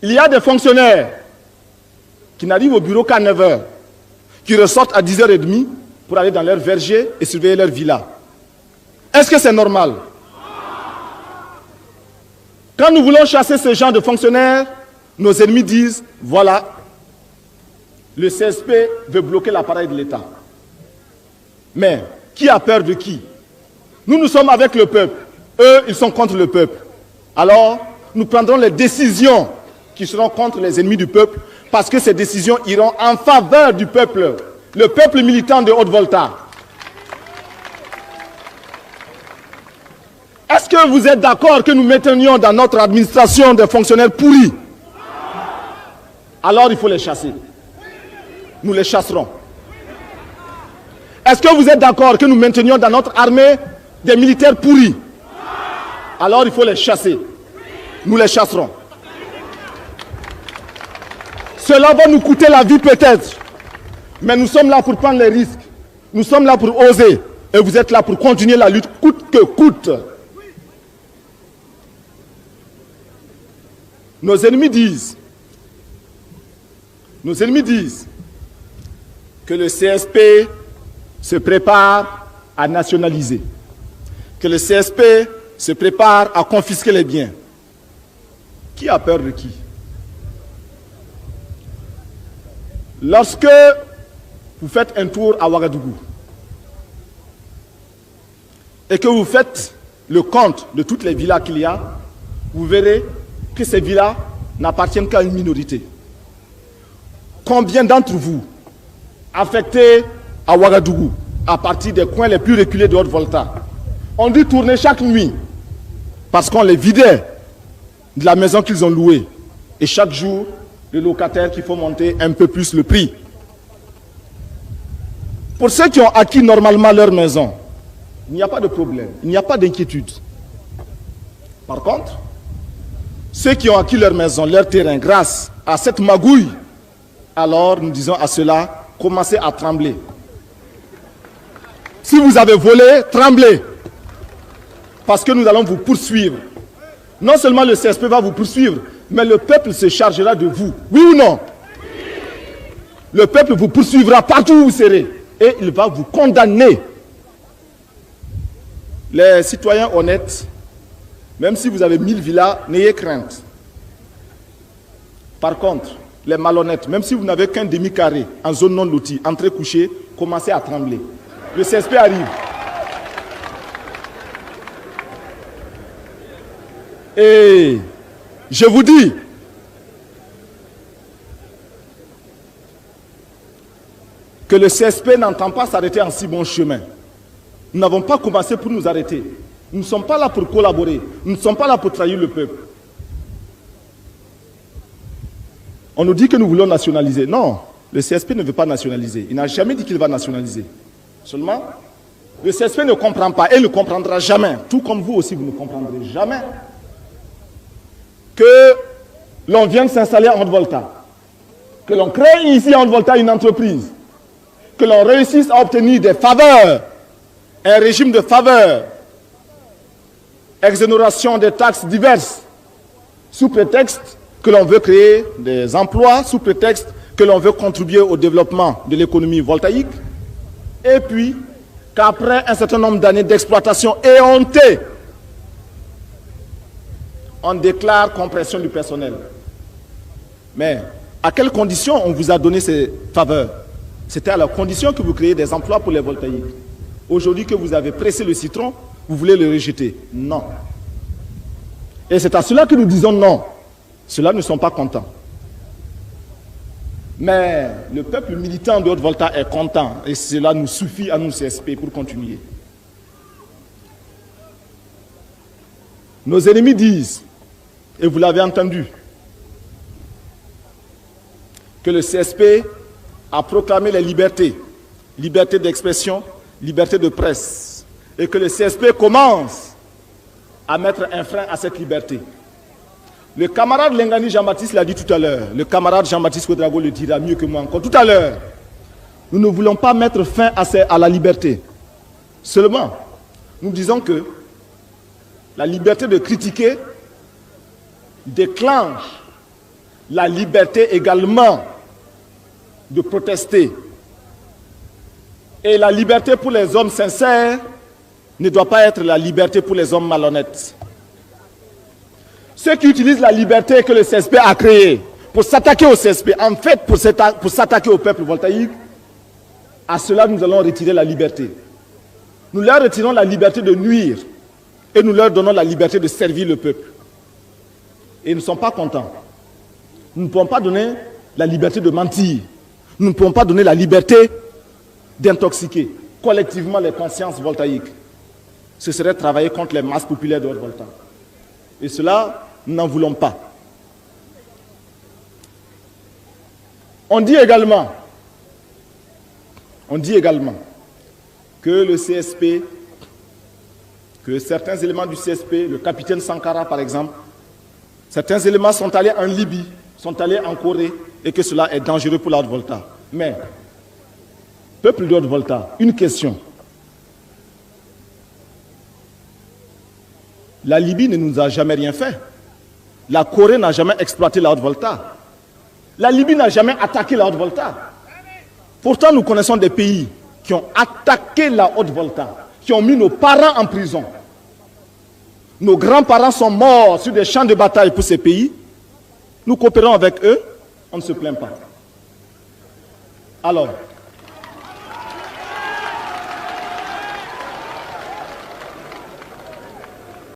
Il y a des fonctionnaires qui n'arrivent au bureau qu'à 9 h, qui ressortent à 10 h 30 pour aller dans leur verger et surveiller leur villa. Est-ce que c'est normal? Quand nous voulons chasser ce genre de fonctionnaires, nos ennemis disent, voilà, le CSP veut bloquer l'appareil de l'État. Mais qui a peur de qui? Nous sommes avec le peuple. Eux, ils sont contre le peuple. Alors, nous prendrons les décisions qui seront contre les ennemis du peuple, parce que ces décisions iront en faveur du peuple, le peuple militant de Haute-Volta. Est-ce que vous êtes d'accord que nous maintenions dans notre administration des fonctionnaires pourris? Alors il faut les chasser. Nous les chasserons. Est-ce que vous êtes d'accord que nous maintenions dans notre armée des militaires pourris? Alors il faut les chasser. Nous les chasserons. Cela va nous coûter la vie peut-être, mais nous sommes là pour prendre les risques. Nous sommes là pour oser. Et vous êtes là pour continuer la lutte coûte que coûte. Nos ennemis disent que le CSP se prépare à nationaliser, que le CSP se prépare à confisquer les biens. Qui a peur de qui? Lorsque vous faites un tour à Ouagadougou et que vous faites le compte de toutes les villas qu'il y a, vous verrez que ces villas n'appartiennent qu'à une minorité. Combien d'entre vous, affectés à Ouagadougou, à partir des coins les plus reculés de Haute-Volta, ont dû tourner chaque nuit parce qu'on les vidait de la maison qu'ils ont louée, et chaque jour, les locataires qui font monter un peu plus le prix. Pour ceux qui ont acquis normalement leur maison, il n'y a pas de problème, il n'y a pas d'inquiétude. Par contre, ceux qui ont acquis leur maison, leur terrain, grâce à cette magouille, alors nous disons à ceux-là, commencez à trembler. Si vous avez volé, tremblez. Parce que nous allons vous poursuivre. Non seulement le CSP va vous poursuivre, mais le peuple se chargera de vous. Oui ou non? Le peuple vous poursuivra partout où vous serez. Et il va vous condamner. Les citoyens honnêtes, même si vous avez 1000 villas, n'ayez crainte. Par contre, les malhonnêtes, même si vous n'avez qu'un demi-carré en zone non lotie, entrez coucher, commencez à trembler. Le CSP arrive. Et je vous dis, que le CSP n'entend pas s'arrêter en si bon chemin. Nous n'avons pas commencé pour nous arrêter. Nous ne sommes pas là pour collaborer. Nous ne sommes pas là pour trahir le peuple. On nous dit que nous voulons nationaliser. Non, le CSP ne veut pas nationaliser. Il n'a jamais dit qu'il va nationaliser. Seulement, le CSP ne comprend pas et ne comprendra jamais, tout comme vous aussi, vous ne comprendrez jamais, que l'on vienne s'installer en Haute-Volta, que l'on crée ici en Haute-Volta une entreprise, que l'on réussisse à obtenir des faveurs, un régime de faveurs, exonération des taxes diverses, sous prétexte que l'on veut créer des emplois, sous prétexte que l'on veut contribuer au développement de l'économie voltaïque, et puis qu'après un certain nombre d'années d'exploitation éhontée, on déclare compression du personnel. Mais à quelles conditions on vous a donné ces faveurs? C'était à la condition que vous créez des emplois pour les voltaïques. Aujourd'hui que vous avez pressé le citron, vous voulez le rejeter? Non. Et c'est à cela que nous disons non. Ceux-là ne sont pas contents. Mais le peuple militant de Haute-Volta est content et cela nous suffit à nous CSP pour continuer. Nos ennemis disent, et vous l'avez entendu, que le CSP a proclamé les libertés, liberté d'expression, liberté de presse, et que le CSP commence à mettre un frein à cette liberté. Le camarade Lengani Jean-Baptiste l'a dit tout à l'heure, le camarade Jean-Baptiste Ouedraogo le dira mieux que moi encore tout à l'heure. Nous ne voulons pas mettre fin à la liberté. Seulement, nous disons que la liberté de critiquer déclenche la liberté également de protester. Et la liberté pour les hommes sincères ne doit pas être la liberté pour les hommes malhonnêtes. Ceux qui utilisent la liberté que le CSP a créée pour s'attaquer au CSP, en fait pour s'attaquer au peuple voltaïque, à cela nous allons retirer la liberté. Nous leur retirons la liberté de nuire et nous leur donnons la liberté de servir le peuple. Et ils ne sont pas contents. Nous ne pouvons pas donner la liberté de mentir. Nous ne pouvons pas donner la liberté d'intoxiquer collectivement les consciences voltaïques. Ce serait travailler contre les masses populaires de Haute-Volta. Et cela, nous n'en voulons pas. On dit également que le CSP, que certains éléments du CSP, le capitaine Sankara par exemple, certains éléments sont allés en Libye, sont allés en Corée, et que cela est dangereux pour la Haute-Volta. Mais, peuple de Haute-Volta, une question. La Libye ne nous a jamais rien fait. La Corée n'a jamais exploité la Haute-Volta. La Libye n'a jamais attaqué la Haute-Volta. Pourtant, nous connaissons des pays qui ont attaqué la Haute-Volta, qui ont mis nos parents en prison. Nos grands-parents sont morts sur des champs de bataille pour ces pays. Nous coopérons avec eux, on ne se plaint pas. Alors,